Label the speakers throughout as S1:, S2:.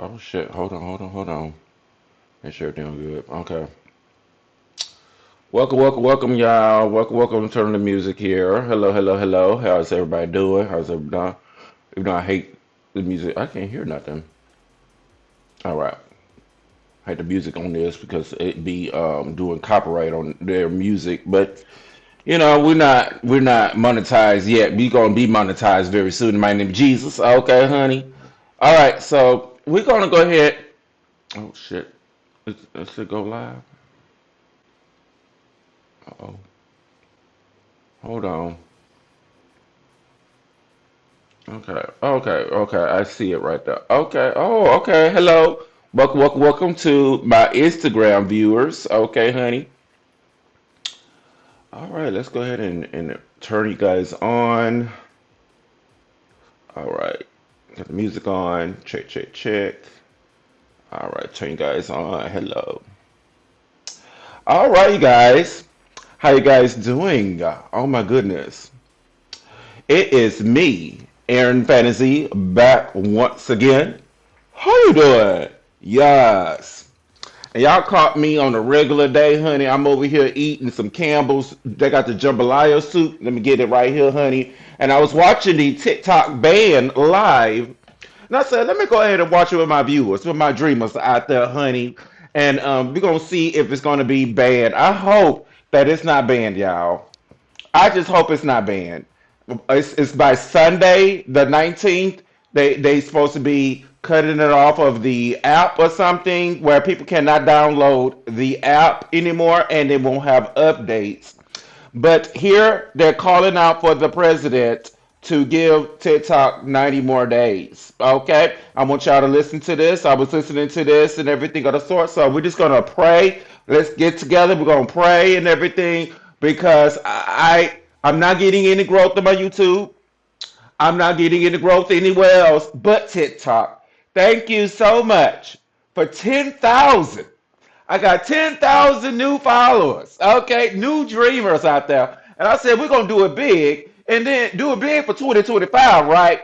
S1: Oh shit. Hold on. Make sure everything good. Okay. Welcome, y'all. Welcome. Turn the music here. Hello. How's everybody doing? How's everybody? Even though I hate the music, I can't hear nothing. All right. I hate the music on this because it be doing copyright on their music, but we're not monetized yet. We gonna be monetized very soon. My name is Jesus. Okay, honey. All right, so we're gonna go ahead. Oh shit. Let's it go live. Oh, hold on. Okay. I see it right there. Okay. Oh, okay. Hello. Welcome to my Instagram viewers. Okay, honey. All right, let's go ahead and turn you guys on. All right. Got the music on. Check. All right, turn you guys on. Hello. All right, you guys. How you guys doing? Oh my goodness. It is me, Aaron Fantasy, back once again. How you doing? Yes. And y'all caught me on a regular day, honey. I'm over here eating some Campbell's. They got the jambalaya soup. Let me get it right here, honey. And I was watching the TikTok Ban live. And I said, let me go ahead and watch it with my viewers, with my dreamers out there, honey. And we're going to see if it's going to be banned. I hope that it's not banned, y'all. I just hope it's not banned. It's by Sunday, the 19th. They supposed to be cutting it off of the app or something where people cannot download the app anymore and they won't have updates. But here they're calling out for the president to give TikTok 90 more days. Okay? I want y'all to listen to this. I was listening to this and everything of the sort. So we're just gonna pray. Let's get together. We're gonna pray and everything because I'm not getting any growth on my YouTube. I'm not getting any growth anywhere else but TikTok. Thank you so much for 10,000. I got 10,000 new followers, okay? New dreamers out there. And I said, we're going to do it big and then do it big for 2025, right?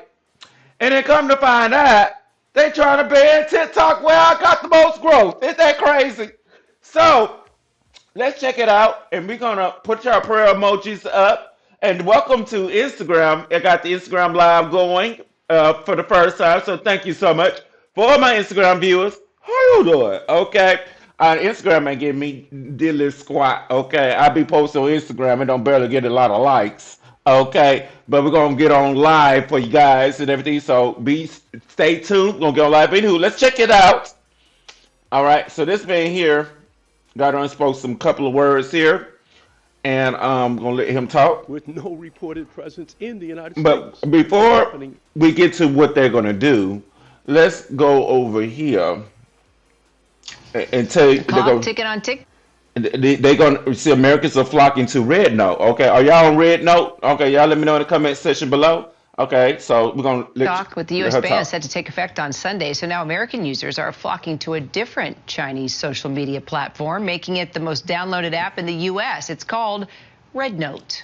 S1: And then come to find out, they trying to ban TikTok where I got the most growth. Isn't that crazy? So let's check it out, and we're gonna put your prayer emojis up. And welcome to Instagram. I got the Instagram live going for the first time, so thank you so much for all my Instagram viewers. How you doing? Okay, Instagram ain't giving me diddly squat. Okay, I be posting on Instagram and don't barely get a lot of likes. Okay, but we're gonna get on live for you guys and everything. So stay tuned. We're gonna get on live. Anywho, let's check it out. All right, so this man here got on spoke some couple of words here, and I'm gonna let him talk.
S2: with no reported presence in the United
S1: But
S2: States. This is
S1: before
S2: happening.
S1: we get to what they're gonna do, let's go over here and tell you they're
S3: Clock
S1: gonna
S3: ticking on tick.
S1: they're gonna see Americans are flocking to Red Note. Okay, are y'all on Red Note? Okay, y'all let me know in the comment section below. Okay, so we're gonna
S3: Talk with the
S1: let
S3: U.S.
S1: her
S3: ban
S1: talk.
S3: is set to take effect on Sunday. So now American users are flocking to a different Chinese social media platform, making it the most downloaded app in the U.S. It's called Red Note.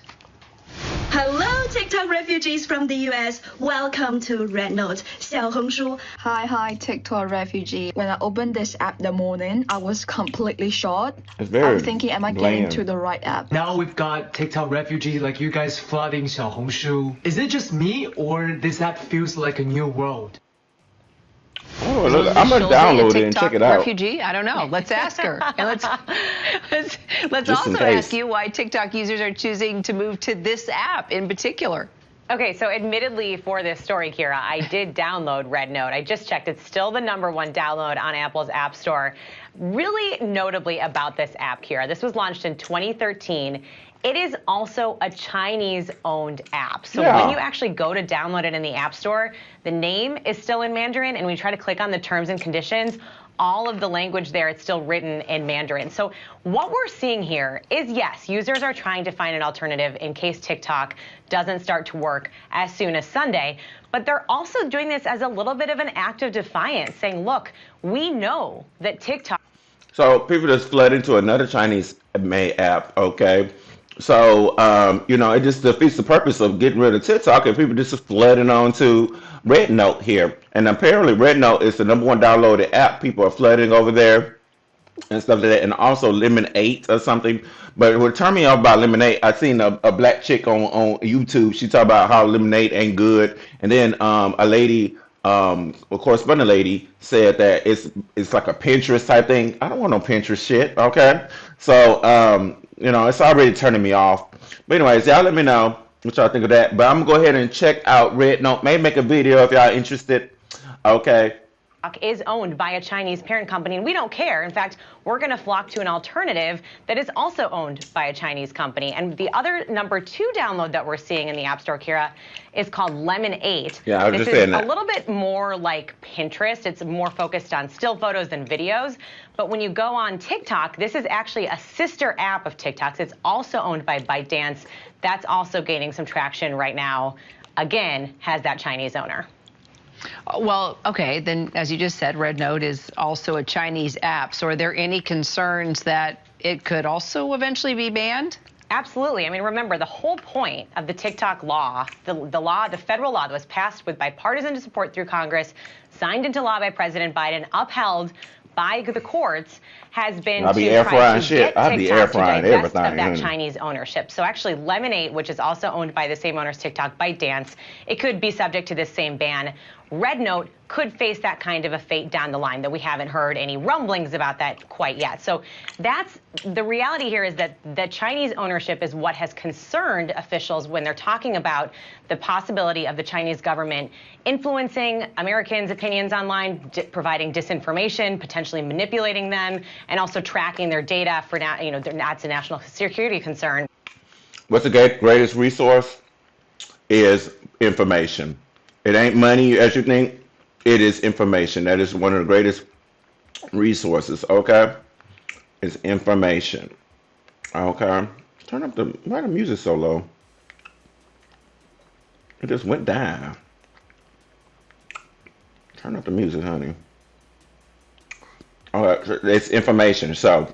S4: Hello, TikTok refugees from the US. Welcome to Red Note, 小红书.
S5: Hi, TikTok refugee. When I opened this app the morning, I was completely shocked.
S1: It's
S5: I'm
S1: very
S5: thinking, am I getting to
S1: bland.
S5: the right app?
S6: Now we've got TikTok refugees like you guys flooding Xiaohongshu. Is it just me or this app feels like a new world?
S1: Oh,
S3: Is
S1: look, I'm
S3: Elizabeth
S1: gonna
S3: Schulze a
S1: download it and
S3: TikTok
S1: check it out
S3: refugee? I don't know. Let's ask her. And let's
S1: just in
S3: also ask
S1: case.
S3: you why TikTok users are choosing to move to this app in particular.
S7: Okay, so admittedly for this story, Kira, I did download Red Note. I just checked. It's still the #1 download on Apple's App Store. Really notably about this app, Kira, this was launched in 2013. It is also a Chinese-owned app. So when you
S1: Yeah.
S7: actually go to download it in the App Store, the name is still in Mandarin, and when you try to click on the terms and conditions, all of the language there, it's still written in Mandarin. So what we're seeing here is, yes, users are trying to find an alternative in case TikTok doesn't start to work as soon as Sunday, but they're also doing this as a little bit of an act of defiance, saying, look, we know that TikTok
S1: So people just flood into another Chinese made app, okay? So, it just defeats the purpose of getting rid of TikTok if people just flooding onto Red Note here. And apparently, Red Note is the number one downloaded app. People are flooding over there and stuff like that. And also Lemonade or something. But what turned me off about Lemonade, I seen a black chick on YouTube. She talked about how Lemonade ain't good. And then a lady, a correspondent lady, said that it's like a Pinterest type thing. I don't want no Pinterest shit, okay? So, it's already turning me off. But anyways, y'all let me know what y'all think of that. But I'm gonna go ahead and check out Red Note. Maybe make a video if y'all interested. Okay.
S7: Is owned by a Chinese parent company, and we don't care. In fact, we're going to flock to an alternative that is also owned by a Chinese company. And the other number 2 download that we're seeing in the App Store, Kira, is called Lemon8.
S1: Yeah, I was
S7: this
S1: just saying
S7: is
S1: that.
S7: a little bit more like Pinterest. It's more focused on still photos than videos. But when you go on TikTok, this is actually a sister app of TikTok's. It's also owned by ByteDance. That's also gaining some traction right now. Again, has that Chinese owner.
S3: Well, okay, then as you just said, Red Note is also a Chinese app. So are there any concerns that it could also eventually be banned?
S7: Absolutely. I mean, remember, the whole point of the TikTok law, the federal law that was passed with bipartisan support through Congress, signed into law by President Biden, upheld by the courts, has been
S1: I'll be
S7: to
S1: air
S7: try
S1: frying
S7: to
S1: shit.
S7: get
S1: I'll be air
S7: TikTok to
S1: frying
S7: divest
S1: everything.
S7: of that Chinese ownership. So actually, Lemonade, which is also owned by the same owners, TikTok, ByteDance, it could be subject to this same ban. Red Note could face that kind of a fate down the line, though we haven't heard any rumblings about that quite yet. So that's the reality here, is that the Chinese ownership is what has concerned officials when they're talking about the possibility of the Chinese government influencing Americans' opinions online, providing disinformation, potentially manipulating them, and also tracking their data for now. That's a national security concern.
S1: What's the greatest resource is information. It ain't money as you think. It is information. That is one of the greatest resources, okay? It's information. Okay? Turn up why the music so low? It just went down. Turn up the music, honey. All right, it's information. So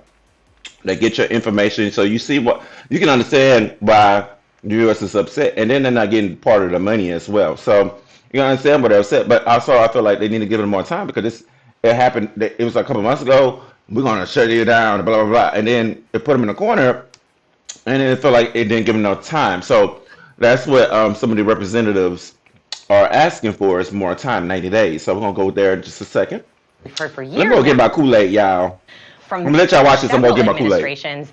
S1: they get your information, so you see what you can understand why the U.S. is upset, and then they're not getting part of the money as well. So you can understand why they're upset, but also I feel like they need to give them more time because it happened. It was like a couple months ago. We're gonna shut you down, blah blah blah, and then they put them in a corner, and then it felt like it didn't give them enough time. So that's what some of the representatives are asking for is more time, 90 days. So we're gonna go there in just a second.
S7: We've heard for years.
S1: Let me go get my Kool-Aid, y'all.
S7: From
S1: I'm gonna let y'all watch this. I'm gonna get my Kool-Aid.
S7: administrations.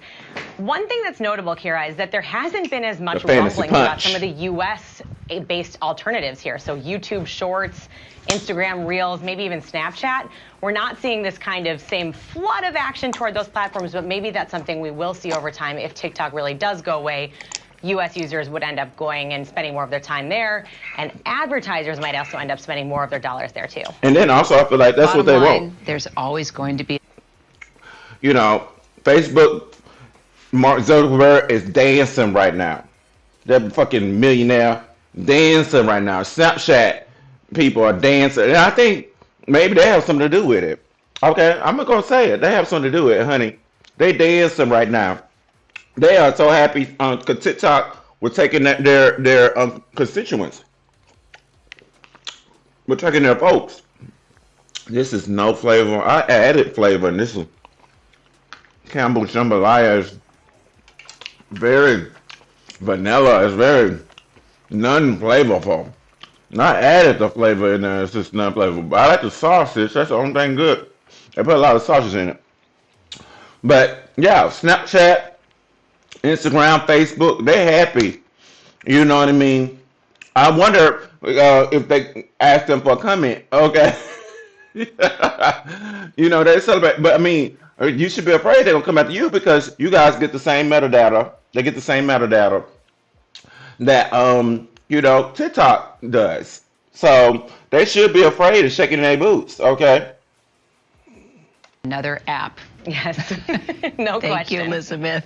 S7: One thing that's notable, Kira, is that there hasn't been as much
S1: The fantasy
S7: rumbling about
S1: punch.
S7: some of the U.S.-based alternatives here. So YouTube Shorts, Instagram Reels, maybe even Snapchat. We're not seeing this kind of same flood of action toward those platforms, but maybe that's something we will see over time if TikTok really does go away. U.S. users would end up going and spending more of their time there, and advertisers might also end up spending more of their dollars there, too.
S1: And then also, I feel like that's what they
S3: Bottom line,
S1: want.
S3: there's always going to be.
S1: Facebook, Mark Zuckerberg is dancing right now. That fucking millionaire dancing right now. Snapchat people are dancing. And I think maybe they have something to do with it. Okay, I'm not going to say it. They have something to do with it, honey. They dancing right now. They are so happy because TikTok was taking their constituents. We're taking their folks. This is no flavor. I added flavor, and this is Campbell Jambalaya is very vanilla. It's very non-flavorful. Not added the flavor in there. It's just non-flavorful. But I like the sausage. That's the only thing good. They put a lot of sausage in it. But yeah, Snapchat, Instagram, Facebook, they happy. You know what I mean? I wonder if they ask them for a comment. Okay. They celebrate. But I mean, you should be afraid they're going to come after you because you guys get the same metadata. They get the same metadata that, TikTok does. So they should be afraid of shaking their boots. Okay.
S3: Another app.
S7: Yes, no question.
S3: Thank you, Elizabeth.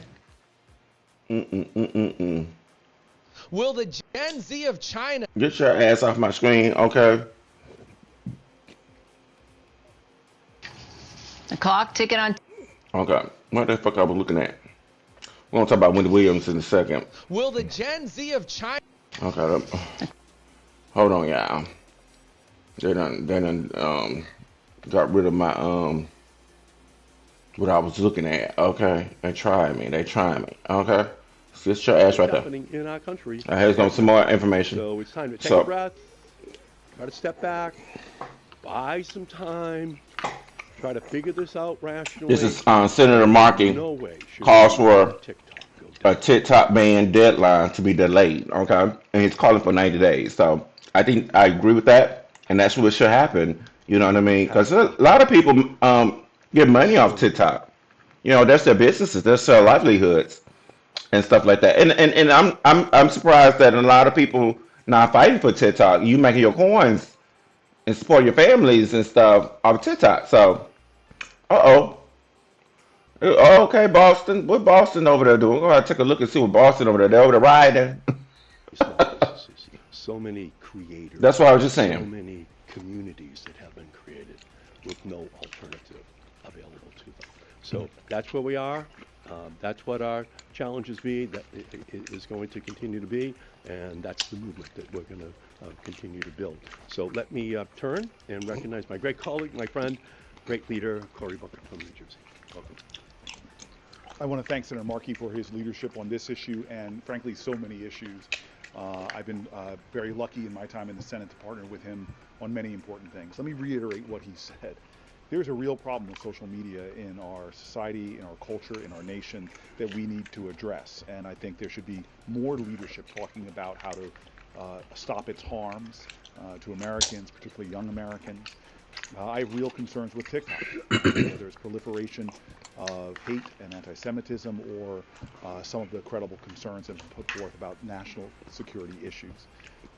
S2: Will the Gen Z of China
S1: Get your ass off my screen, okay?
S3: The clock ticking on.
S1: Okay. What the fuck I was looking at? We're gonna talk about Wendy Williams in a second.
S2: Will the Gen Z of China?
S1: Okay, hold on, y'all. They done got rid of my what I was looking at. Okay, they trying me. Okay, just your ass right there.
S8: Happening in our country.
S1: Here's some more information.
S8: So it's time to take a breath, try to step back, buy some time, try to figure this out rationally.
S1: This is Senator Markey calls for a TikTok ban deadline to be delayed. Okay, and he's calling for 90 days. So I think I agree with that, and that's what should happen. You know what I mean? Because a lot of people get money off TikTok. You know, that's their businesses, that's their livelihoods, and stuff like that. And I'm surprised that a lot of people not fighting for TikTok. You making your coins and support your families and stuff off TikTok. So, okay, Boston. What Boston over there doing? We're gonna take a look and see what Boston over there. They're over there riding.
S8: So many creators.
S1: That's what I was just saying.
S8: So many communities that have been created with no alternative available to them. So that's where we are. That's what our challenges be. That is going to continue to be, and that's the movement that we're going to continue to build. So let me turn and recognize my great colleague, my friend, great leader, Cory Booker from New Jersey. Welcome.
S9: I want to thank Senator Markey for his leadership on this issue and, frankly, so many issues. I've been very lucky in my time in the Senate to partner with him on many important things. Let me reiterate what he said. There's a real problem with social media in our society, in our culture, in our nation that we need to address. And I think there should be more leadership talking about how to stop its harms to Americans, particularly young Americans. I have real concerns with TikTok. There's proliferation of hate and anti-Semitism or some of the credible concerns that have been put forth about national security issues.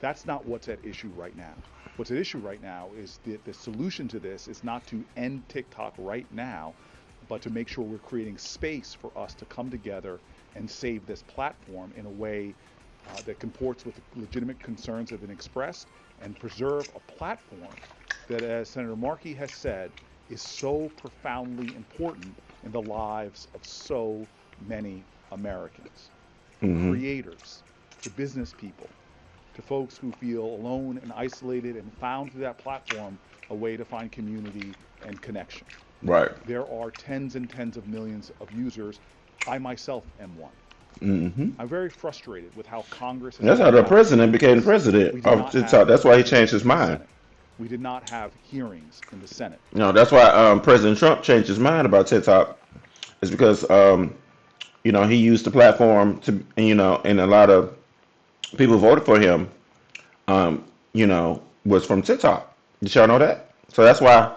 S9: That's not what's at issue right now. What's at issue right now is the solution to this is not to end TikTok right now, but to make sure we're creating space for us to come together and save this platform in a way that comports with the legitimate concerns that have been expressed and preserve a platform that, as Senator Markey has said, is so profoundly important in the lives of so many Americans, creators, to business people, to folks who feel alone and isolated and found through that platform a way to find community and connection.
S1: Right.
S9: There are tens and tens of millions of users. I myself am one. I'm very frustrated with how Congress...
S1: That's how the president became president of TikTok. That's why he changed his mind.
S9: We did not have hearings in the Senate.
S1: No, that's why President Trump changed his mind about TikTok. It's because, you know, he used the platform to, you know, and a lot of people voted for him, you know, was from TikTok. Did y'all know that? So that's why,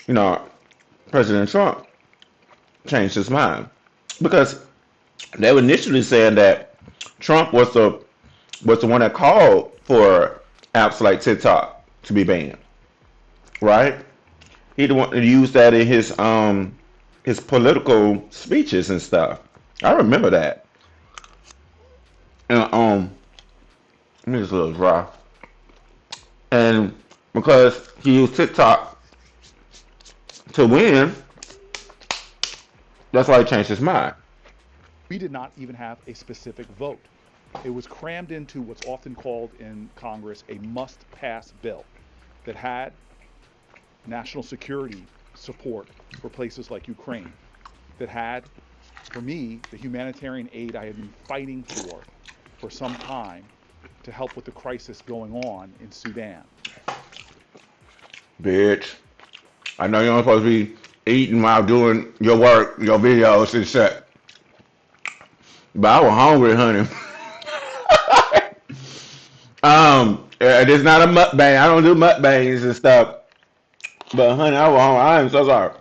S1: you know, President Trump changed his mind. Because they were initially saying that Trump was the one that called for apps like TikTok to be banned, right? He the one that used that in his political speeches and stuff. I remember that. And let me just a little dry. And because he used TikTok to win, that's why he changed his mind.
S9: We did not even have a specific vote. It was crammed into what's often called in Congress a must-pass bill that had national security support for places like Ukraine, that had, for me, the humanitarian aid I had been fighting for some time to help with the crisis going on in Sudan.
S1: Bitch, I know you're not supposed to be eating while doing your work, your videos and shit. But I was hungry, honey. It's not a mukbang. I don't do mukbangs and stuff. But honey, I was hungry. I am so sorry.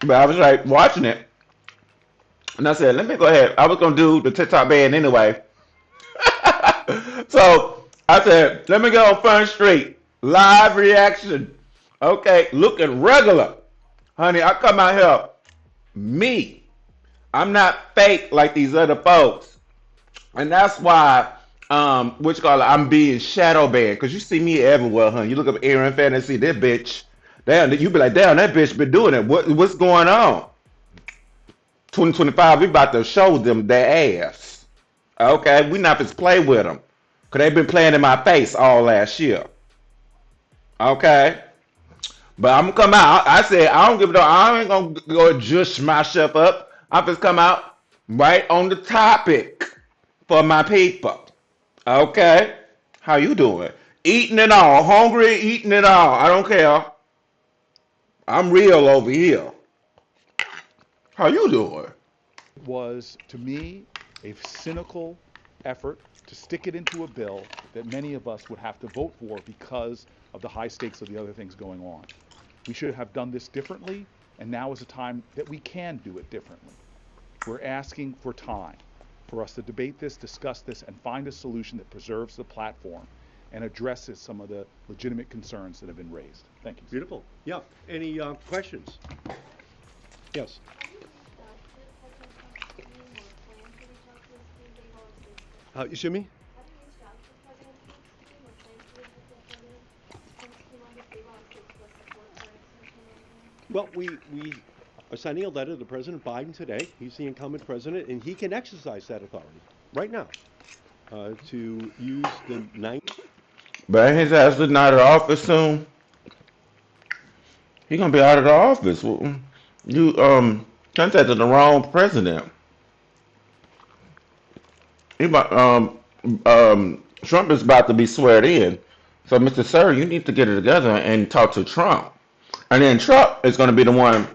S1: But I was like watching it, and I said, "Let me go ahead." I was gonna do the TikTok ban anyway. So I said, "Let me go on Front Street live reaction." Okay, looking regular, honey. I come out here, me. I'm not fake like these other folks, and that's why I'm being shadow banned, because you see me everywhere, honey. You look up Aaron Fantasy, this bitch. Damn, you be like, damn, that bitch been doing it. What's going on? 2025, we about to show them their ass. Okay, we not just play with them. Because they've been playing in my face all last year. Okay? But I'm gonna come out. I said I don't give a damn. I ain't gonna go just myself up. I'm just come out right on the topic for my people. Okay? How you doing? Eating it all. Hungry, eating it all. I don't care. I'm real over here. How you doing?
S9: Was, to me, a cynical effort to stick it into a bill that many of us would have to vote for because of the high stakes of the other things going on. We should have done this differently, and now is a time that we can do it differently. We're asking for time for us to debate this, discuss this, and find a solution that preserves the platform and addresses some of the legitimate concerns that have been raised. Thank you.
S8: Beautiful. Yeah. Any questions? Yes. Excuse me? Well, we are sending a letter to President Biden today. He's the incumbent president, and he can exercise that authority right now to use the 9.
S1: But his ass is not out of office soon. He gonna be out of the office. You contacted the wrong president. He Trump is about to be sweared in. So, Mr. Sir, you need to get it together and talk to Trump. And then Trump is going to be the one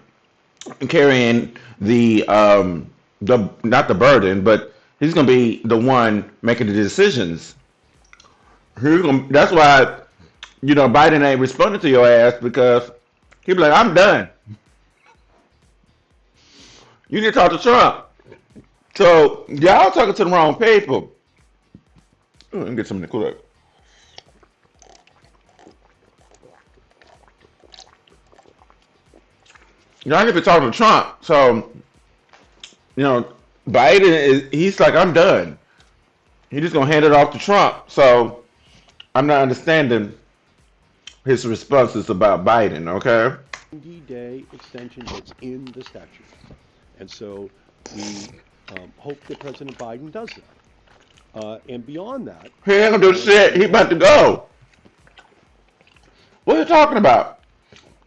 S1: carrying the not the burden, but he's going to be the one making the decisions. That's why Biden ain't responding to your ass because he be like, I'm done. You need to talk to Trump. So y'all talking to the wrong people. Let me get some of the clip. Y'all need to talk to Trump. So, he's like, I'm done. He's just gonna hand it off to Trump. So I'm not understanding his responses about Biden, okay?
S8: 90-day extension that's in the statute. And so we hope that President Biden does that. And beyond that...
S1: He ain't gonna do shit. He about to go. What are you talking about?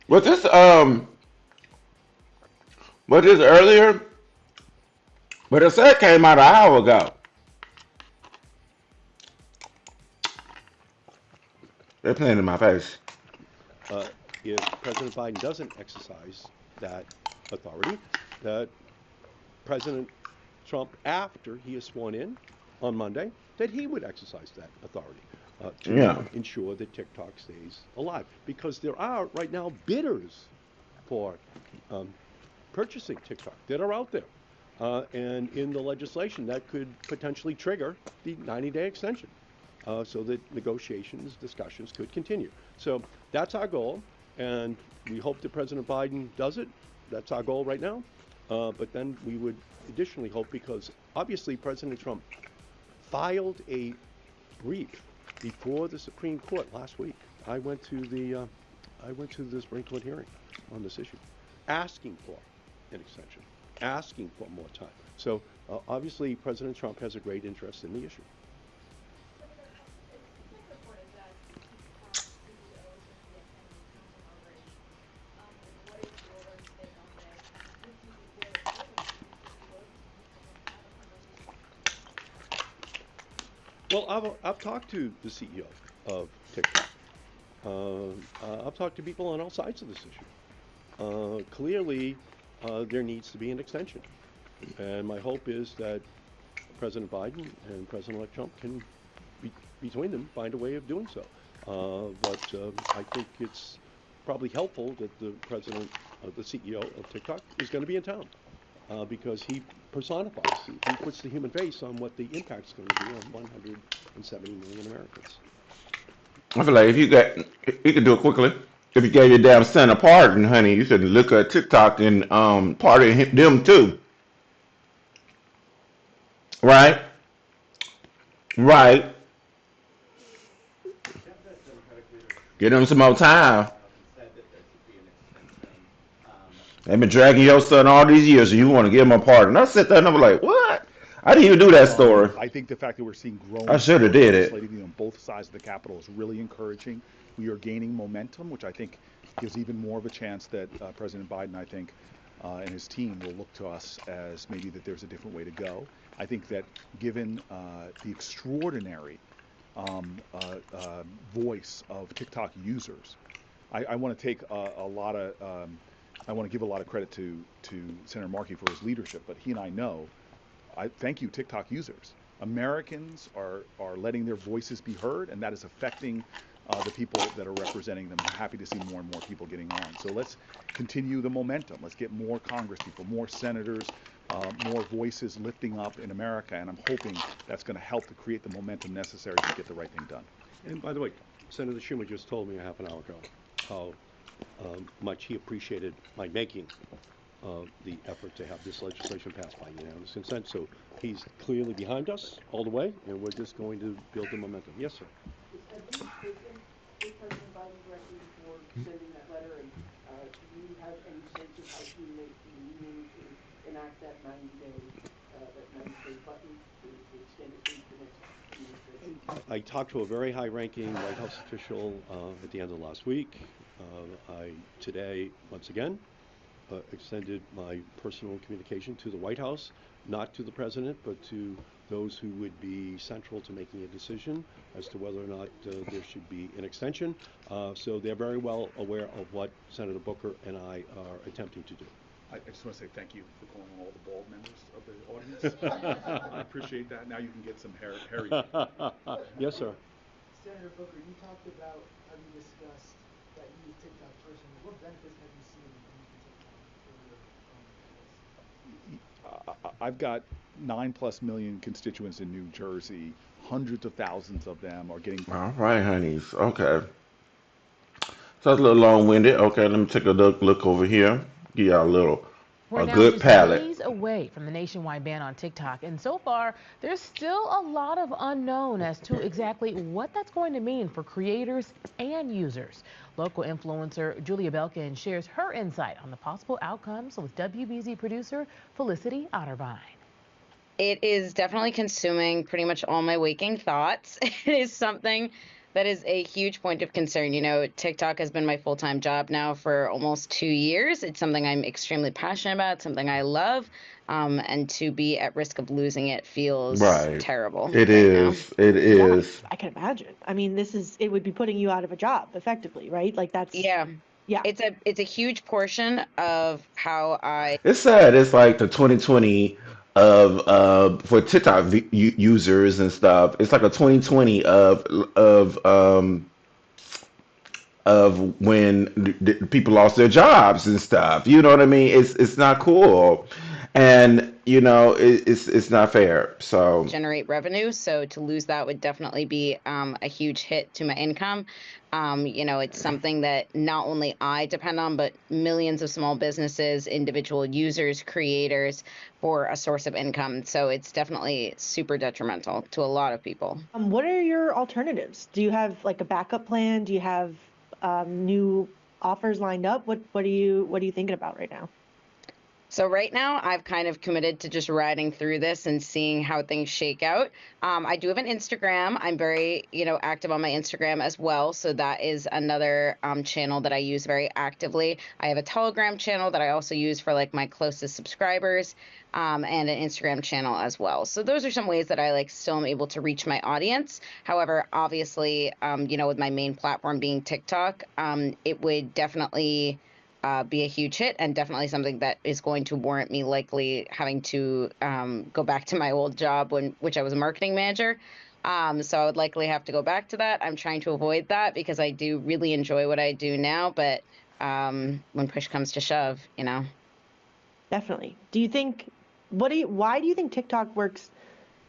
S1: Was this earlier? But it said it came out an hour ago. They're playing in my face.
S8: If President Biden doesn't exercise that authority, that President Trump, after he is sworn in on Monday, that he would exercise that authority to ensure that TikTok stays alive. Because there are right now bidders for purchasing TikTok that are out there. And in the legislation, that could potentially trigger the 90-day extension so that negotiations, discussions could continue. So that's our goal, and we hope that President Biden does it. That's our goal right now. But then we would additionally hope, because obviously President Trump filed a brief before the Supreme Court last week. I went to the Supreme Court hearing on this issue, asking for an extension, asking for more time. So obviously President Trump has a great interest in the issue. Well, I've talked to the CEO of TikTok. I've talked to people on all sides of this issue. Clearly, there needs to be an extension. And my hope is that President Biden and President-elect Trump can, between them, find a way of doing so. But I think it's probably helpful that the CEO of TikTok is going to be in town. Because he personifies, he puts the human face on what the impact's going to be on 170 million Americans.
S1: I feel like if you could do it quickly. If you gave your damn son a pardon, honey, you should look at TikTok and pardon them too. Right? Right. Give them some more time. They've been dragging your son all these years, and you want to give him a pardon. And I sit there and I'm like, what? I didn't even do that story.
S9: I think the fact that we're seeing
S1: I
S9: growing
S1: should have
S9: support
S1: did it.
S9: legislatively on both sides of the Capitol is really encouraging. We are gaining momentum, which I think gives even more of a chance that President Biden, I think, and his team will look to us as maybe that there's a different way to go. I think that given the extraordinary voice of TikTok users, I want to take a lot of, I want to give a lot of credit to Senator Markey for his leadership, but he and I know, I thank you, TikTok users. Americans are letting their voices be heard, and that is affecting the people that are representing them. I'm happy to see more and more people getting on. So let's continue the momentum. Let's get more Congress people, more senators, more voices lifting up in America, and I'm hoping that's going to help to create the momentum necessary to get the right thing done.
S8: And by the way, Senator Schumer just told me a half an hour ago how much he appreciated my making the effort to have this legislation passed by unanimous consent. So he's clearly behind us all the way, and we're just going to build the momentum. Yes, sir.
S10: Is President Biden directly before sending that letter, and do you have any sense of how he may be meaning to enact that 90-day button to extend it into the next administration?
S8: I talked to a very high-ranking White House official at the end of last week. I today, once again, extended my personal communication to the White House, not to the president, but to those who would be central to making a decision as to whether or not there should be an extension. So they're very well aware of what Senator Booker and I are attempting to do.
S9: I just want to say thank you for calling all the bald members of the audience. I appreciate that. Now you can get some hairy.
S8: Yes, sir.
S10: Senator Booker, you talked about how you discussed that you use TikTok personally. What benefits have you seen from TikTok?
S9: I've got 9+ million constituents in New Jersey. Hundreds of thousands of them are getting.
S1: All right, honeys. Okay. So that's a little long-winded. Okay, let me take a look over here. Give y'all
S11: We're
S1: a
S11: now
S1: good
S11: just
S1: palette.
S11: days away from the nationwide ban on TikTok, and so far, there's still a lot of unknown as to exactly what that's going to mean for creators and users. Local influencer Julia Belkin shares her insight on the possible outcomes with WBZ producer Felicity Otterbein.
S12: It is definitely consuming pretty much all my waking thoughts. It is something that is a huge point of concern. You know, TikTok has been my full-time job now for almost 2 years. It's something I'm extremely passionate about, something I love, and to be at risk of losing it feels
S1: Right.
S12: terrible
S1: It
S12: right now.
S1: is. It
S13: Yeah,
S1: is.
S13: I can imagine. I mean, it would be putting you out of a job effectively, right? Like
S12: Yeah.
S13: yeah.
S12: It's a huge portion of how I
S1: It's sad. It's like the 2020 of for TikTok users and stuff. It's like a 2020 of when people lost their jobs and stuff. You know what I mean? It's not cool, and you know it's not fair. So
S12: generate revenue. So to lose that would definitely be a huge hit to my income. You know, it's something that not only I depend on, but millions of small businesses, individual users, creators for a source of income. So it's definitely super detrimental to a lot of people.
S13: What are your alternatives? Do you have like a backup plan? Do you have new offers lined up? What are you thinking about right now?
S12: So right now, I've kind of committed to just riding through this and seeing how things shake out. I do have an Instagram. I'm very, active on my Instagram as well. So that is another channel that I use very actively. I have a Telegram channel that I also use for like my closest subscribers, and an Instagram channel as well. So those are some ways that I still am able to reach my audience. However, obviously, with my main platform being TikTok, it would definitely be a huge hit, and definitely something that is going to warrant me likely having to go back to my old job which I was a marketing manager. So I would likely have to go back to that. I'm trying to avoid that because I do really enjoy what I do now, but when push comes to shove,
S13: Definitely. Why do you think TikTok works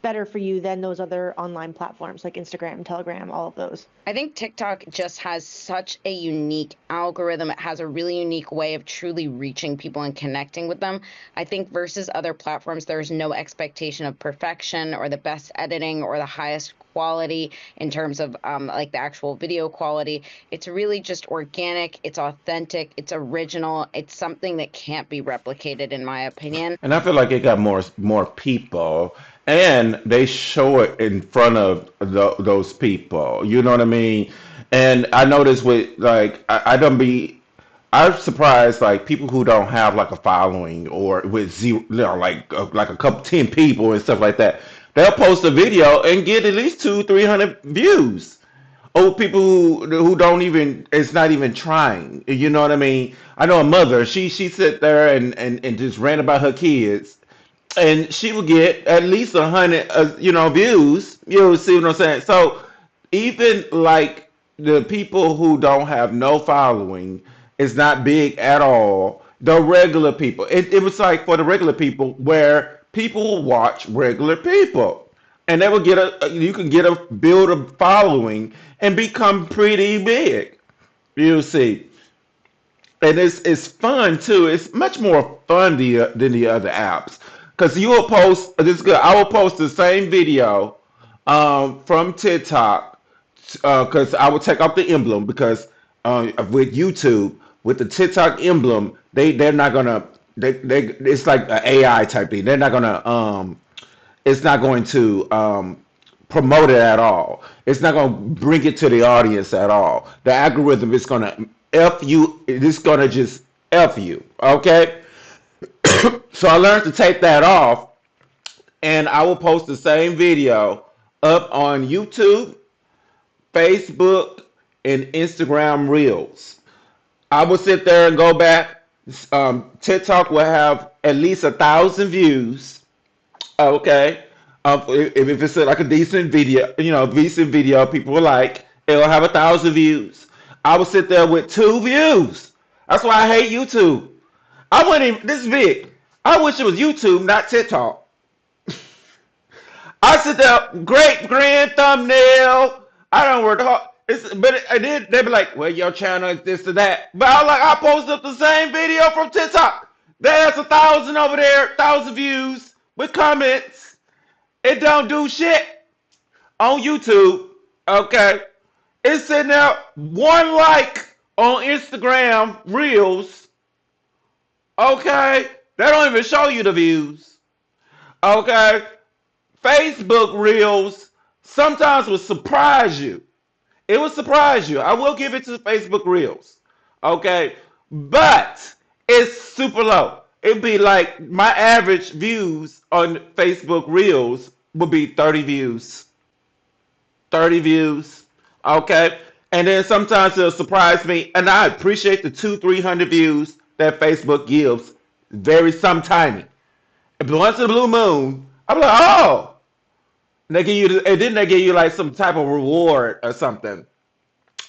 S13: better for you than those other online platforms like Instagram, Telegram, all of those?
S12: I think TikTok just has such a unique algorithm. It has a really unique way of truly reaching people and connecting with them. I think versus other platforms, there's no expectation of perfection or the best editing or the highest quality in terms of like the actual video quality. It's really just organic, it's authentic, it's original, it's something that can't be replicated in my opinion.
S1: And I feel like it got more people, and they show it in front of those people. You know what I mean? And I noticed with like I don't be. I'm surprised like people who don't have like a following or with zero, like a couple 10 people and stuff like that. They'll post a video and get at least 200-300 views. Oh, people who don't even, it's not even trying. You know what I mean? I know a mother. She sit there and just ran about her kids, and she would get at least 100, views. You see what I'm saying? So even like the people who don't have no following, is not big at all. The regular people, it was like for the regular people where people will watch regular people, and they will get you can get a build a following and become pretty big. You see, and it's fun too. It's much more fun than the other apps because you will post. This is good. I will post the same video from TikTok because I will take off the emblem because with YouTube with the TikTok emblem they're not gonna they it's like an AI type thing. They're not gonna it's not going to promote it at all. It's not going to bring it to the audience at all. The algorithm is going to F you. It's going to just F you. Okay? So I learned to take that off, and I will post the same video up on YouTube, Facebook, and Instagram Reels. I will sit there and go back. TikTok will have at least 1,000 views. Okay. If it's like a decent video, decent video, people will like, it'll have 1,000 views. I will sit there with 2 views. That's why I hate YouTube. I wouldn't even, this is big. I wish it was YouTube, not TikTok. I sit there, great grand thumbnail. I don't work hard. And then they be like, well, your channel is this or that. But I post up the same video from TikTok. There's 1,000 over there, 1,000 views with comments. It don't do shit on YouTube. Okay. It's sitting there, 1 like on Instagram Reels. Okay. They don't even show you the views. Okay. Facebook Reels sometimes will surprise you. It will surprise you. I will give it to Facebook Reels. Okay. But it's super low. It'd be like my average views on Facebook Reels would be 30 views. 30 views. Okay. And then sometimes it'll surprise me. And I appreciate the 200-300 views that Facebook gives. Very some tiny. But once in a blue moon, I'm like, oh. And then they give you like some type of reward or something.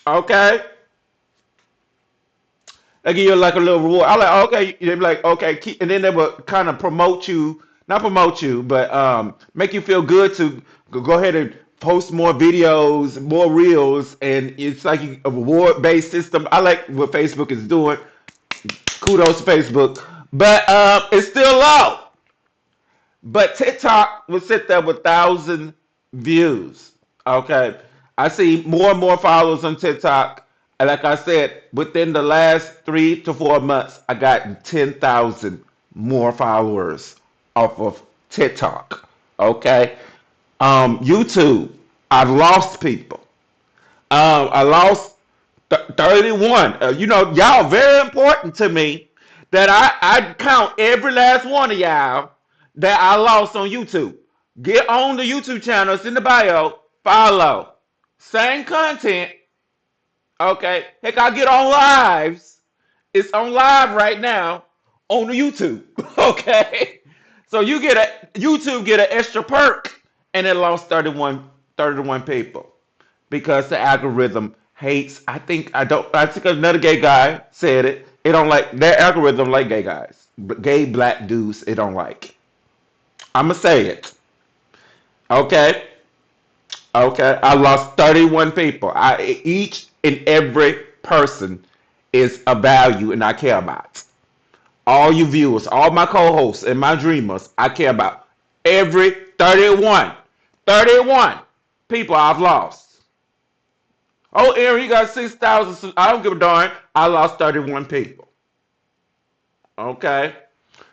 S1: Okay. They give you like a little reward. I'm like, okay. They be like, okay, and then they will kind of promote you, not promote you, but make you feel good to go ahead and post more videos, more reels, and it's like a reward-based system. I like what Facebook is doing. Kudos to Facebook, but it's still low. But TikTok will sit there with 1,000 views. Okay. I see more and more followers on TikTok. And like I said, within the last 3 to 4 months, I got 10,000 more followers off of TikTok. Okay. YouTube, I've lost people. I lost 31. Y'all very important to me that I count every last one of y'all that I lost on YouTube. Get on the YouTube channel. It's in the bio. Follow. Same content. Okay. Heck, I get on lives. It's on live right now on the YouTube. Okay. So YouTube get an extra perk, and it lost 31 people because the algorithm hates. I think another gay guy said it. It don't like their algorithm like gay guys, but gay black dudes it don't like. I'ma say it. Okay, okay. I lost 31 people. Each and every person is a value, and I care about. All you viewers, all my co-hosts and my dreamers, I care about. Every 31 people I've lost. Oh, Aaron, you got 6,000. I don't give a darn. I lost 31 people. Okay.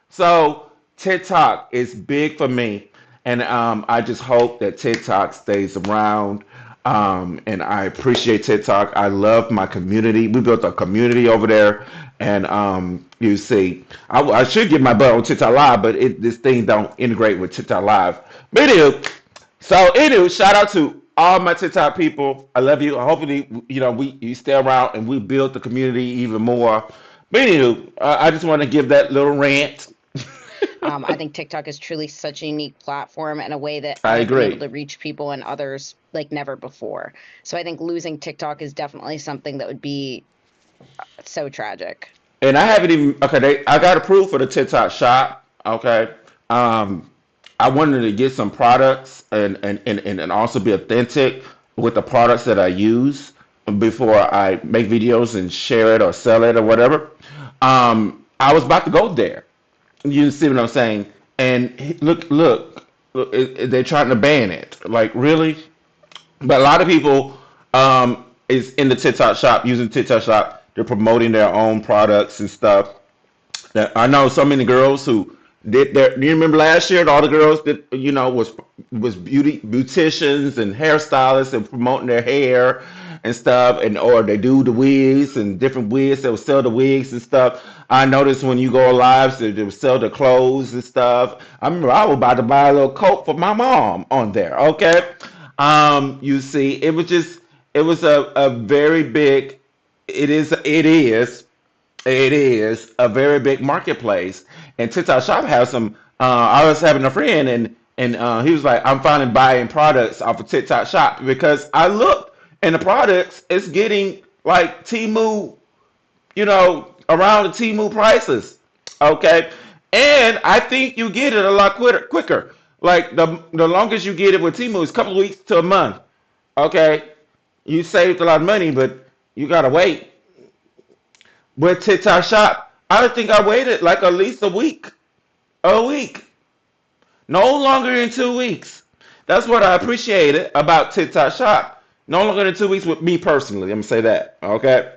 S1: So TikTok is big for me, and I just hope that TikTok stays around. And I appreciate TikTok. I love my community. We built a community over there, and you see, I should get my butt on TikTok Live, but this thing don't integrate with TikTok Live. But anyway, shout out to all my TikTok people. I love you. Hopefully, you stay around and we build the community even more. But anywho, I just want to give that little rant.
S12: I think TikTok is truly such a unique platform and a way that
S1: I
S12: I've been able
S1: agree.
S12: to reach people and others like never before. So I think losing TikTok is definitely something that would be so tragic.
S1: And I haven't even okay. I got approved for the TikTok shop. Okay. Um, I wanted to get some products and also be authentic with the products that I use before I make videos and share it or sell it or whatever. I was about to go there. You see what I'm saying? And look, they're trying to ban it. Like, really? But a lot of people is in the TikTok shop using TikTok shop. They're promoting their own products and stuff. That I know so many girls who did their. You remember last year, all the girls that was beauticians and hairstylists and promoting their hair and stuff, and or they do the wigs and different wigs. They will sell the wigs and stuff. I noticed when you go live, they would sell the clothes and stuff. I remember I was about to buy a little coat for my mom on there. Okay, you see, it was a very big. It is a very big marketplace, and TikTok Shop has some. I was having a friend, and he was like, "I'm finally buying products off of TikTok Shop because I looked, and the products is getting like Temu, around the Temu prices. Okay, and I think you get it a lot quicker. Like the longest you get it with Temu is a couple of weeks to a month. Okay, you saved a lot of money, but you gotta wait with TikTok Shop. I think I waited like at least a week, no longer than 2 weeks. That's what I appreciated about TikTok Shop. No longer than 2 weeks with me personally. I'm gonna say that. Okay,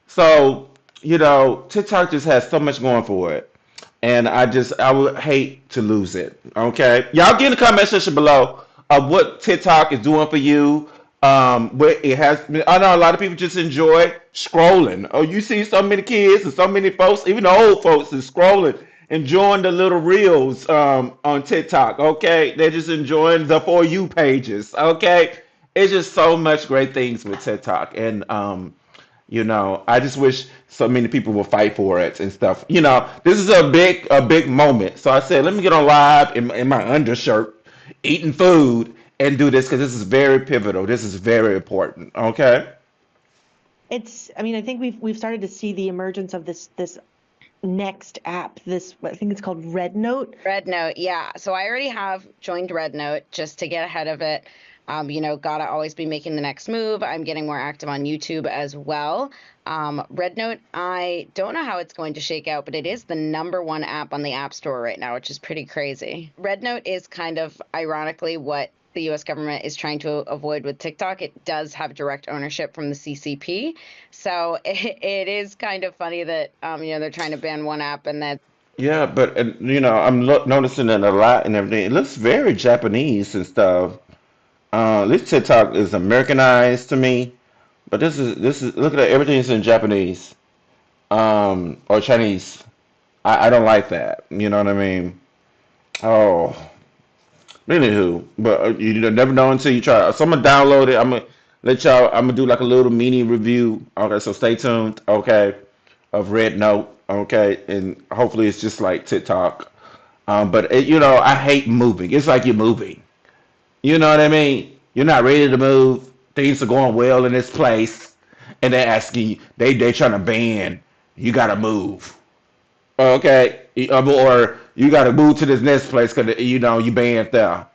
S1: so TikTok just has so much going for it, and I would hate to lose it. Okay, y'all get in the comment section below of what TikTok is doing for you. What it has. I know a lot of people just enjoy scrolling. Oh, you see so many kids and so many folks, even the old folks, is scrolling, enjoying the little reels on TikTok. Okay, they're just enjoying the for you pages. Okay, it's just so much great things with TikTok, and I just wish so many people will fight for it and stuff. This is a big moment. So I said, let me get on live in my undershirt, eating food, and do this because this is very pivotal. This is very important. Okay.
S13: I mean, I think we've started to see the emergence of this next app. I think it's called Red Note.
S12: Red Note, yeah. So I already have joined Red Note just to get ahead of it. Gotta always be making the next move. I'm getting more active on YouTube as well. Red Note, I don't know how it's going to shake out, but it is the #1 app on the App Store right now, which is pretty crazy. Red Note is kind of ironically what the U.S. government is trying to avoid with TikTok. It does have direct ownership from the CCP. So it is kind of funny that, they're trying to ban one app and that.
S1: Yeah, but I'm noticing it a lot and everything. It looks very Japanese and stuff. This TikTok is Americanized to me, but this is look at that. Everything's in Japanese, or Chinese. I don't like that. You know what I mean? Oh, anywho, but you never know until you try. So I'm gonna download it. I'm gonna let y'all. I'm gonna do like a little mini review. Okay, so stay tuned. Okay, of Red Note. Okay, and hopefully it's just like TikTok. But I hate moving. It's like you're moving. You know what I mean? You're not ready to move. Things are going well in this place, and they're asking you. They trying to ban. You gotta move. Okay, or you gotta move to this next place because you banned there.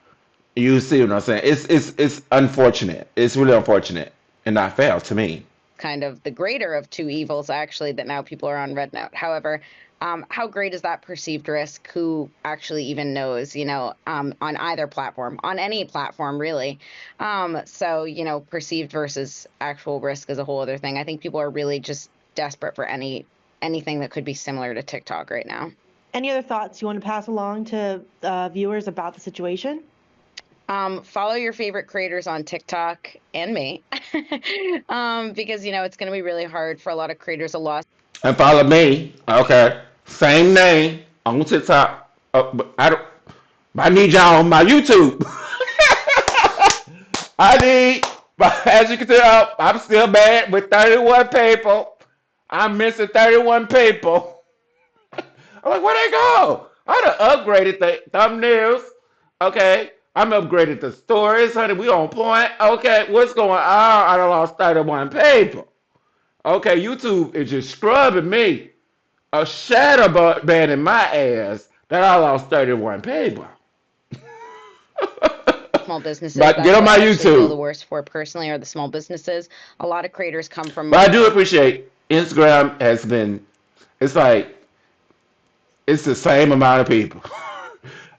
S1: You see what I'm saying? It's unfortunate. It's really unfortunate and not fair to me.
S12: Kind of the greater of two evils, actually, that now people are on Red Note. However, how great is that perceived risk? Who actually even knows, on either platform, on any platform, really? So, perceived versus actual risk is a whole other thing. I think people are really just desperate for anything that could be similar to TikTok right now.
S13: Any other thoughts you want to pass along to viewers about the situation?
S12: Follow your favorite creators on TikTok and me, because it's going to be really hard for a lot of creators.
S1: And follow me. Okay. Same name on TikTok. But I need y'all on my YouTube. I need, as you can tell, I'm still bad with 31 people. I'm missing 31 people. I'm like, where'd they go? I done upgraded the thumbnails. Okay. I'm upgraded the stories, honey. We on point. Okay. What's going on? I done lost 31 people. Okay. YouTube is just scrubbing me. A shadow ban in my ass that I lost 31 people.
S12: Small businesses.
S1: But
S12: That's
S1: get on
S12: what
S1: my
S12: I actually feel the
S1: YouTube.
S12: worst for personally are the small businesses. A lot of creators come from.
S1: But I do appreciate Instagram has been, it's like, it's the same amount of people.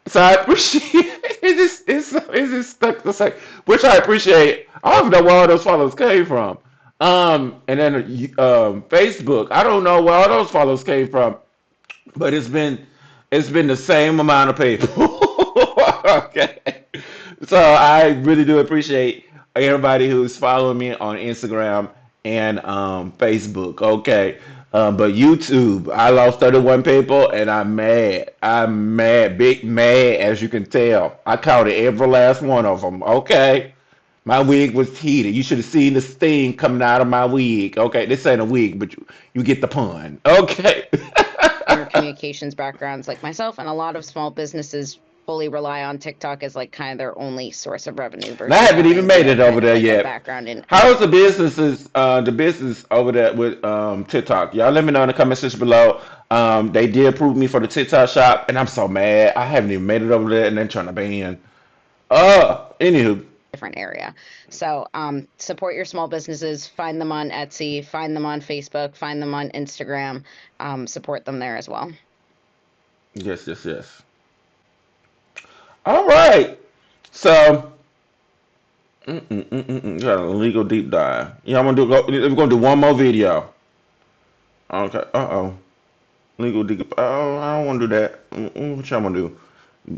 S1: So I appreciate it's just stuck the same, which I appreciate. I don't even know where all those followers came from. And then Facebook, I don't know where all those followers came from, but it's been the same amount of people. Okay. So I really do appreciate everybody who's following me on Instagram and Facebook. Okay. But YouTube, I lost 31 people and I'm mad. I'm mad, big mad, as you can tell. I counted every last one of them. Okay. My wig was heated. You should have seen the steam coming out of my wig. Okay. This ain't a wig, but you get the pun. Okay.
S12: Communications backgrounds like myself, and a lot of small businesses fully rely on TikTok as like kind of their only source of revenue.
S1: And I haven't even made it over there yet.
S12: Background in.
S1: How's the business over there with TikTok? Y'all let me know in the comment section below. They did approve me for the TikTok shop, and I'm so mad. I haven't even made it over there, and they're trying to ban. Anywho.
S12: Different area. So support your small businesses, find them on Etsy, find them on Facebook, find them on Instagram, support them there as well.
S1: Yes. All right. So, got a legal deep dive. Yeah, we're gonna do one more video. Okay. Legal deep. Oh, I don't want to do that. What y'all want to do?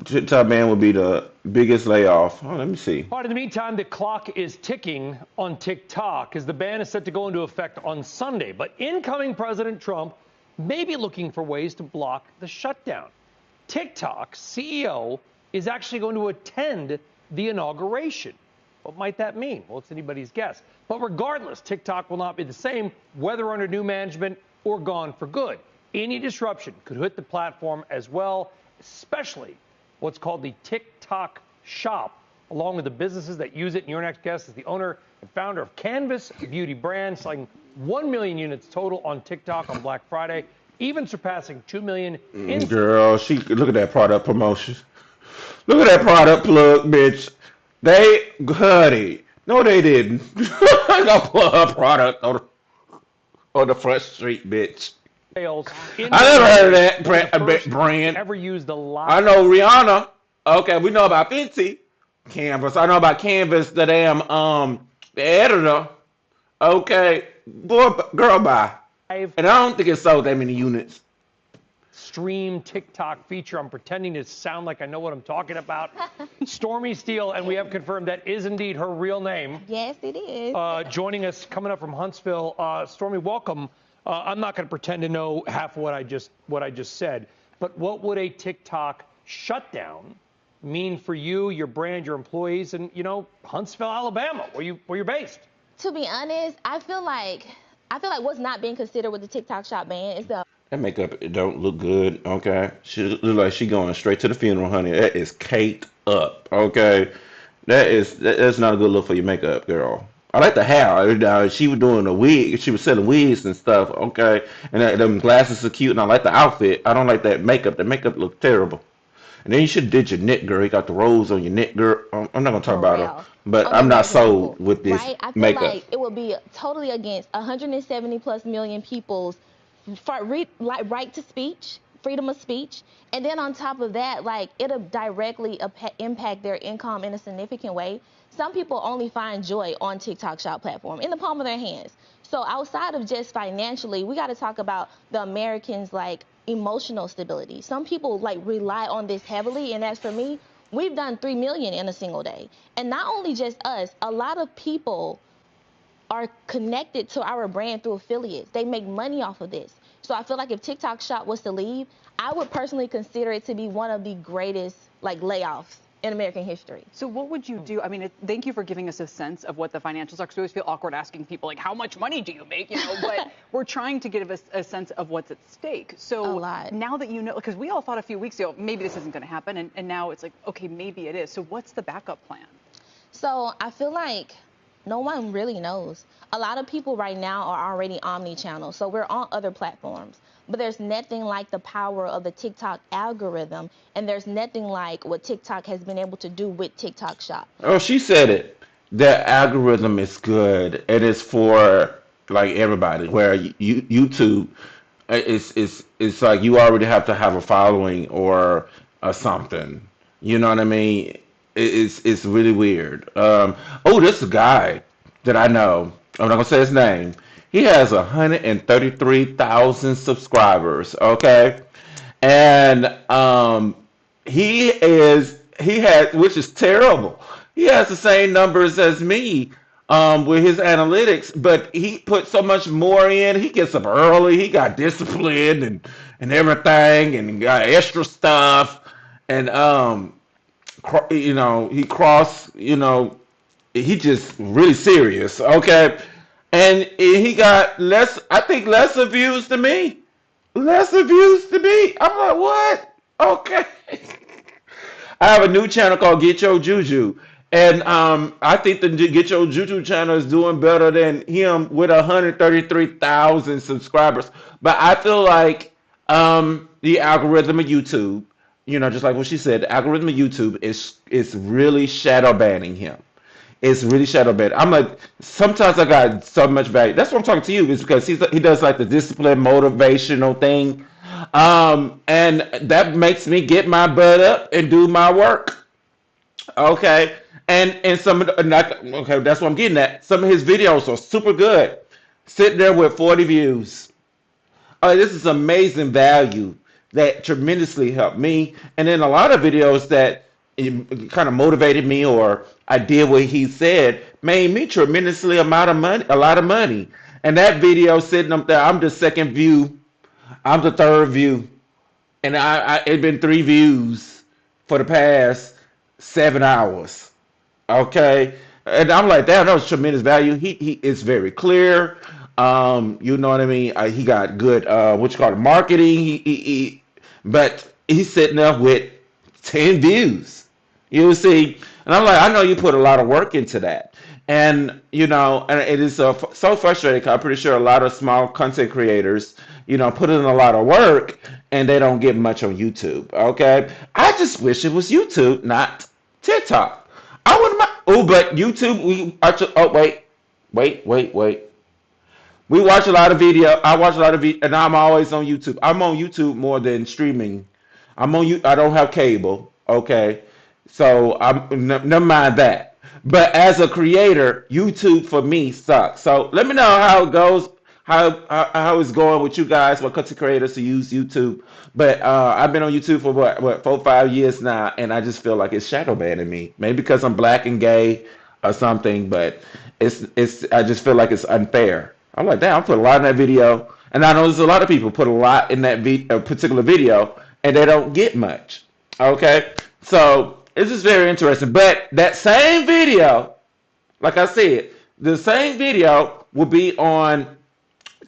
S1: TikTok ban would be the biggest layoff. Oh, let me see.
S14: All right, in the meantime, the clock is ticking on TikTok as the ban is set to go into effect on Sunday. But incoming President Trump may be looking for ways to block the shutdown. TikTok's CEO is actually going to attend the inauguration. What might that mean? Well, it's anybody's guess. But regardless, TikTok will not be the same, whether under new management or gone for good. Any disruption could hit the platform as well, especially what's called the TikTok shop, along with the businesses that use it. And your next guest is the owner and founder of Canvas Beauty brand, selling 1 million units total on TikTok on Black Friday, even surpassing 2 million in.
S1: Girl, look at that product promotion. Look at that product plug, bitch. They, honey, no, they didn't. I got plug product on the front street, bitch. I never heard of that brand.
S14: Ever used a lot.
S1: I know Rihanna. Okay, we know about Fenty. Canvas. I know about Canvas, the damn the editor. Okay, boy, girl, bye. And I don't think it sold that many units.
S14: Stream TikTok feature. I'm pretending to sound like I know what I'm talking about. Stormy Steele, and we have confirmed that is indeed her real name.
S15: Yes, it is.
S14: Joining us, coming up from Huntsville. Stormy, welcome. I'm not going to pretend to know half of what I just said, but what would a TikTok shutdown mean for you, your brand, your employees, and Huntsville, Alabama, where you're based?
S15: To be honest, I feel like what's not being considered with the TikTok shop ban is the.
S1: That makeup, it don't look good. Okay, she look like she going straight to the funeral, honey. That is caked up. Okay, that's not a good look for your makeup, girl. I like the hair. She was doing a wig. She was selling wigs and stuff. Okay, and them glasses are cute, and I like the outfit. I don't like that makeup. The makeup looked terrible. And then you should did your neck, girl. You got the rose on your neck, girl. I'm not gonna talk
S15: For
S1: about her,
S15: real.
S1: but
S15: On the
S1: I'm not
S15: American
S1: sold
S15: people,
S1: with this
S15: right? I feel
S1: makeup.
S15: like it would be totally against 170 plus million people's right to speech, freedom of speech. And then on top of that, like it'll directly impact their income in a significant way. Some people only find joy on TikTok Shop platform in the palm of their hands. So outside of just financially, we got to talk about the Americans' like emotional stability. Some people like rely on this heavily, and as for me, we've done 3 million in a single day. And not only just us, a lot of people are connected to our brand through affiliates. They make money off of this. So I feel like if TikTok Shop was to leave, I would personally consider it to be one of the greatest like layoffs in American history.
S16: So what would you do? I mean, thank you for giving us a sense of what the financials are, because we always feel awkward asking people, like, how much money do you make? You know, but we're trying to give us a sense of what's at stake. So now that you know, because we all thought a few weeks ago, maybe this isn't going to happen, and now it's like, okay, maybe it is. So what's the backup plan?
S15: So I feel like no one really knows. A lot of people right now are already omni-channel, so we're on other platforms. But there's nothing like the power of the TikTok algorithm, and there's nothing like what TikTok has been able to do with TikTok Shop.
S1: Oh, she said it. The algorithm is good. It is for like everybody. Where YouTube, it's like you already have to have a following or something. You know what I mean? It's really weird. Oh, this guy that I know. I'm not gonna say his name. He has 133,000 subscribers. Okay, and he had, which is terrible. He has the same numbers as me with his analytics, but he put so much more in. He gets up early. He got discipline and everything, and got extra stuff. And he crossed. He just really serious. Okay, and he got less. I think lesser views to me. Lesser views to me. I'm like, what? Okay. I have a new channel called Get Your Juju. And I think the Get Your Juju channel is doing better than him with 133,000 subscribers. But I feel like the algorithm of YouTube, just like what she said, the algorithm of YouTube is really shadow banning him. It's really shadow banned. I'm like, sometimes I got so much value. That's what I'm talking to you, is because he does like the discipline motivational thing. And that makes me get my butt up and do my work. Okay. And some of okay, that's what I'm getting at. Some of his videos are super good. Sitting there with 40 views. Oh, this is amazing value that tremendously helped me. And then a lot of videos that kind of motivated me, or I did what he said, made me tremendously amount of money, a lot of money. And that video sitting up there, I'm the second view, I'm the third view, and it been 3 views for the past 7 hours. Okay, and I'm like, damn, that was tremendous value. He is very clear. You know what I mean. He got good what you call it, marketing. But he's sitting there with 10 views. You see, and I'm like, I know you put a lot of work into that, and and it is so frustrating. 'Cause I'm pretty sure a lot of small content creators, put in a lot of work, and they don't get much on YouTube. Okay, I just wish it was YouTube, not TikTok. I wouldn't mind. Oh, but YouTube, oh, wait. We watch a lot of video. I watch a lot of video, and I'm always on YouTube. I'm on YouTube more than streaming. I don't have cable. Okay, so never mind that. But as a creator, YouTube for me sucks. So let me know how it goes, how it's going with you guys, what content creators to use YouTube. But I've been on YouTube for what 4 or 5 years now, and I just feel like it's shadow banning me. Maybe because I'm black and gay or something, but it's I just feel like it's unfair. I'm like, damn, I put a lot in that video, and I know there's a lot of people put a lot in that particular video, and they don't get much. Okay, so it's just very interesting. But that same video, like I said, the same video will be on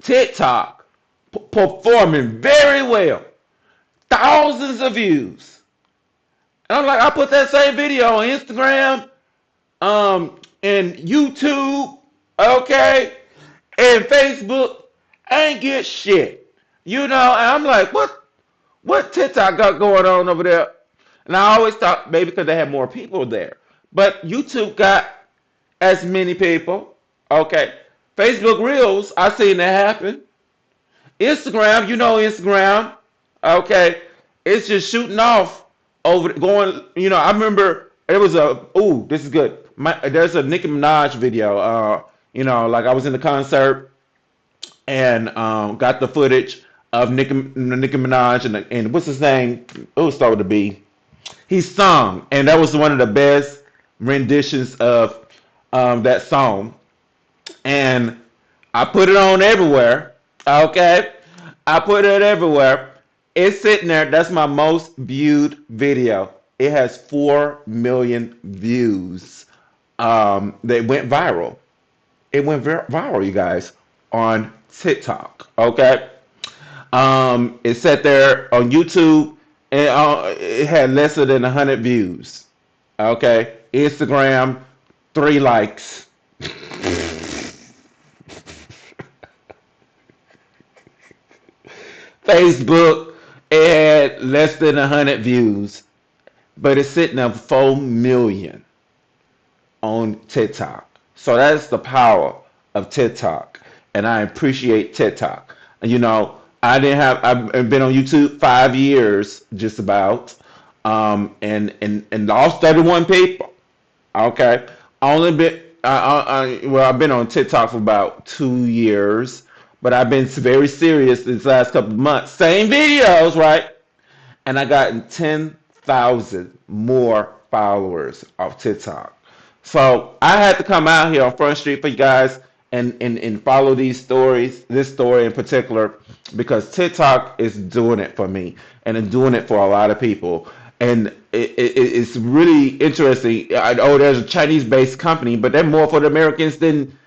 S1: TikTok, performing very well, thousands of views. And I'm like, I put that same video on Instagram, and YouTube, okay, and Facebook. I ain't get shit, and I'm like, what TikTok got going on over there? And I always thought maybe because they had more people there. But YouTube got as many people. Okay. Facebook Reels, I seen that happen. Instagram, you know Instagram. Okay. It's just shooting off over going, I remember it was this is good. There's a Nicki Minaj video. Like I was in the concert and got the footage of Nicki Minaj and what's his name? Oh, start with a B. He sung, and that was one of the best renditions of that song. And I put it on everywhere. Okay, I put it everywhere. It's sitting there. That's my most viewed video. It has 4 million views. They went viral. It went viral, you guys, on TikTok. Okay. It sat there on YouTube and it had less than 100 views. Okay. Instagram, 3 likes. Facebook, it had less than 100 views, but it's sitting at 4 million on TikTok. So that's the power of TikTok, and I appreciate TikTok. I've been on YouTube 5 years, just about, and lost 31 people. Okay, only been I've been on TikTok for about 2 years, but I've been very serious these last couple of months. Same videos, right? And I got 10,000 more followers off TikTok. So I had to come out here on Front Street for you guys and follow these stories, this story in particular, because TikTok is doing it for me and it's doing it for a lot of people. And it's really interesting. I know there's a Chinese-based company, but they're more for the Americans than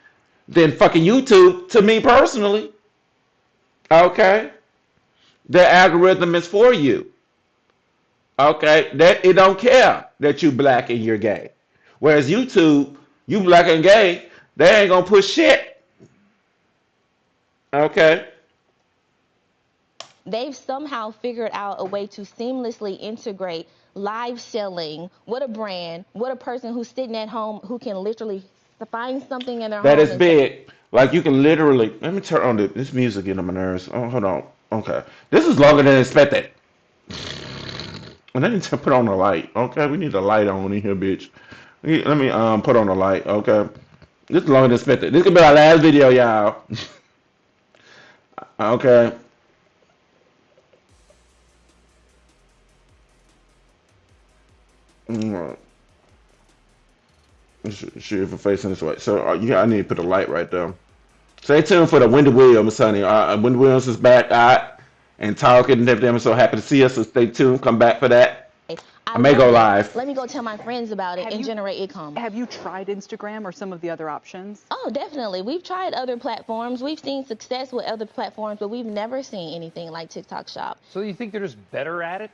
S1: fucking YouTube, to me personally. Okay? Their algorithm is for you. Okay? It don't care that you black and you're gay. Whereas YouTube, you black and gay, they ain't gonna push shit. Okay?
S15: They've somehow figured out a way to seamlessly integrate live selling with a brand, with a person who's sitting at home who can literally find something in their
S1: That
S15: home.
S1: is big. Like you can literally, let me turn on this music in my nerves. Oh, hold on. Okay. This is longer than expected. And I need to put on the light. Okay, we need a light on in here, bitch. Let me put on the light. Okay. This is longer than expected. This could be our last video, y'all. Okay. Alright. See if we're facing this way. So I need to put a light right there. Stay tuned for the Wendy Williams, honey. Wendy Williams is back and talking and everything. I'm so happy to see us. So stay tuned. Come back for that. I may go live.
S15: Let me go tell my friends about it and generate income.
S16: Have you tried Instagram or some of the other options?
S15: Oh, definitely. We've tried other platforms. We've seen success with other platforms, but we've never seen anything like TikTok Shop.
S14: So you think they're just better at it?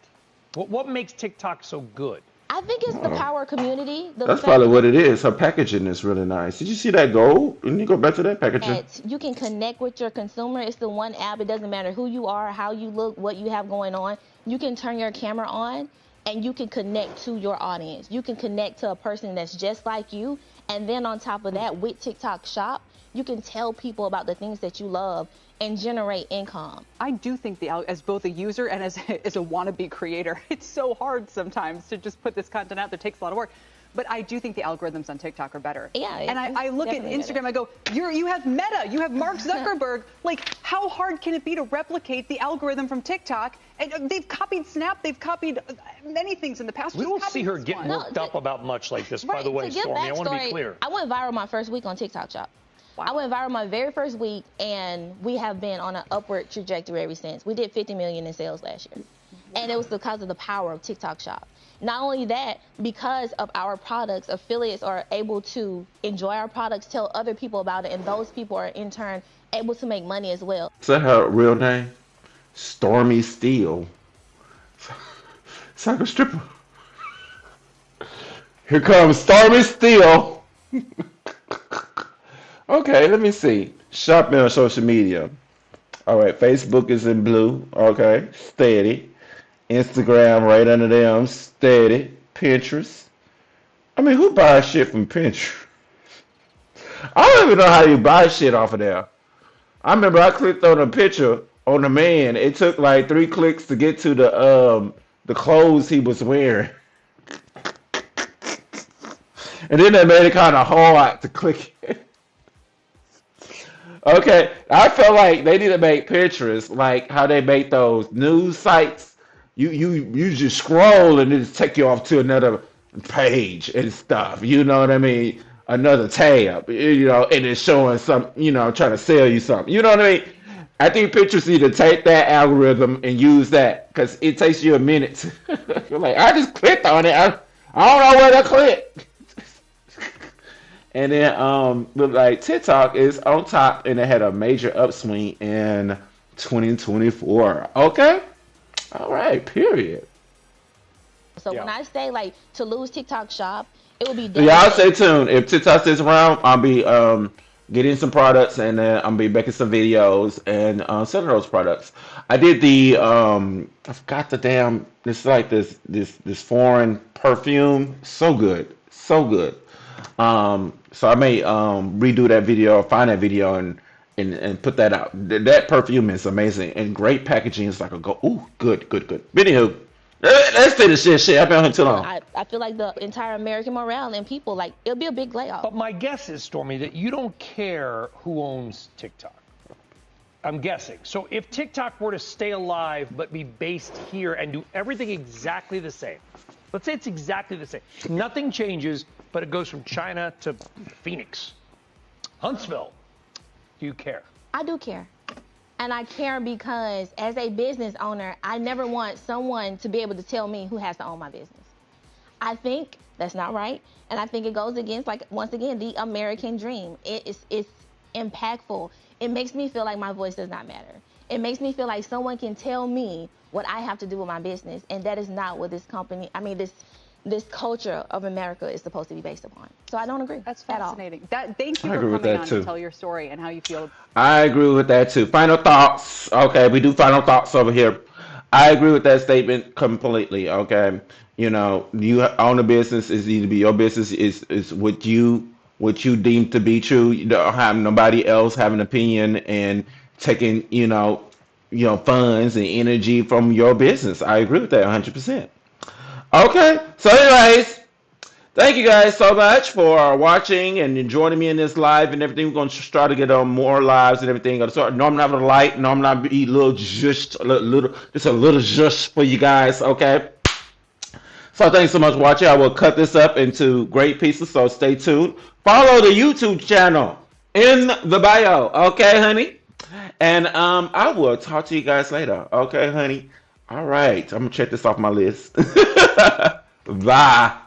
S14: What makes TikTok so good?
S15: I think it's the power community.
S1: That's probably what it is. Her packaging is really nice. Did you see that gold? Can you go back to that packaging?
S15: You can connect with your consumer. It's the one app. It doesn't matter who you are, how you look, what you have going on. You can turn your camera on and you can connect to your audience. You can connect to a person that's just like you. And then on top of that, with TikTok Shop, you can tell people about the things that you love and generate income.
S16: I do think as both a user and as a wannabe creator, it's so hard sometimes to just put this content out there. It takes a lot of work. But I do think the algorithms on TikTok are better.
S15: Yeah.
S16: And I look at Instagram, I go, you have Meta, you have Mark Zuckerberg. Like, how hard can it be to replicate the algorithm from TikTok? And they've copied Snap, they've copied many things in the past.
S14: We don't see her get worked up about much like this, by the way, Stormy. I want to be clear.
S15: I went viral my first week on TikTok Shop. Wow. I went viral my very first week, and we have been on an upward trajectory ever since. We did 50 million in sales last year. And it was because of the power of TikTok Shop. Not only that, because of our products, affiliates are able to enjoy our products, tell other people about it, and those people are in turn able to make money as well.
S1: Is that her real name? Stormy Steele. It's like a stripper. Here comes Stormy Steele. Okay, let me see. Shopping on social media. All right, Facebook is in blue. Okay, steady. Instagram right under them, steady. Pinterest. I mean, who buys shit from Pinterest? I don't even know how you buy shit off of there. I remember I clicked on a picture on the man. It took like 3 clicks to get to the clothes he was wearing. And then that made it kind of hard to click it. Okay, I feel like they need to make Pinterest like how they make those news sites. You just scroll and it just take you off to another page and stuff. You know what I mean? Another tab. You know, and it's showing some. You know, trying to sell you something. You know what I mean? I think Pinterest need to take that algorithm and use that because it takes you a minute. You're like, I just clicked on it. I don't know where to click. And then look like TikTok is on top and it had a major upswing in 2024. Okay? All right, period.
S15: So when I say like to lose TikTok shop, it would be
S1: Y'all stay tuned. If TikTok stays around, I'll be getting some products and then I'll be making some videos and selling those products. I did the I forgot the damn it's like this foreign perfume. So good. So good. So I may redo that video, find that video, and put that out. That perfume is amazing and great packaging. It's like a go. Ooh, good. Anywho, let's finish this shit. I've been on here too long.
S15: I feel like the entire American morale and people, like, it'll be a big layoff.
S14: But my guess is, Stormy, that you don't care who owns TikTok. I'm guessing. So if TikTok were to stay alive but be based here and do everything exactly the same, let's say it's exactly the same. Nothing changes, but it goes from China to Phoenix, Huntsville. Do you care?
S15: I do care. And I care because as a business owner, I never want someone to be able to tell me who has to own my business. I think that's not right. And I think it goes against, like, once again, the American dream. It's impactful. It makes me feel like my voice does not matter. It makes me feel like someone can tell me what I have to do with my business. And that is not what this company, this culture of America is supposed to be based upon. So I don't agree.
S16: That's fascinating. Thank you
S1: I
S16: for
S1: agree with
S16: coming
S1: that
S16: on
S1: too.
S16: to tell your story and how you feel.
S1: I agree with that too. Final thoughts. Okay, we do final thoughts over here. I agree with that statement completely. Okay, you know, you own a business. Is need to be your business. Is what you deem to be true. You don't have nobody else have an opinion and taking funds and energy from your business. I agree with that 100%. Okay, so anyways, thank you guys so much for watching and joining me in this live and everything. We're going to try to get on more lives and everything. So, no, I'm not going to light. No, I'm not going to eat just a little just for you guys, okay? So thanks so much for watching. I will cut this up into great pieces, so stay tuned. Follow the YouTube channel in the bio, okay, honey? And I will talk to you guys later, okay, honey? All right, I'm going to check this off my list. Bye.